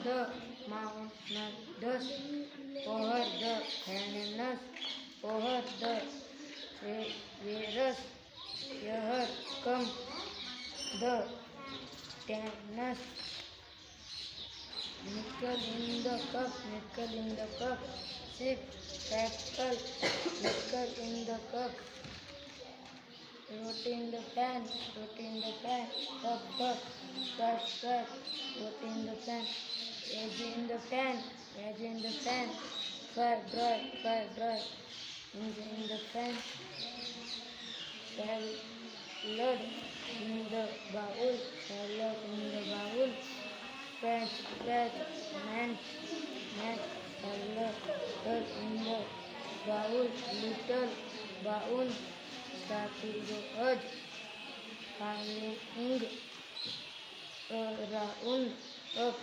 the mountain dust, over the heavens, over the waters. Here come the tennis. Nickel in the cup, nickel in the cup. Sip, crackle, nickel in the cup. Roti in the pan, roti in the pan. Cup, cup, cup, cup. Roti in the pan. Egg in the pan, egg in the pan. Fry, dry, fry, dry. In the pan. Salad in the bowl, salad in the bowl. French fries, man, salad in the bowl, little bowl. Starting the edge, hanging around up.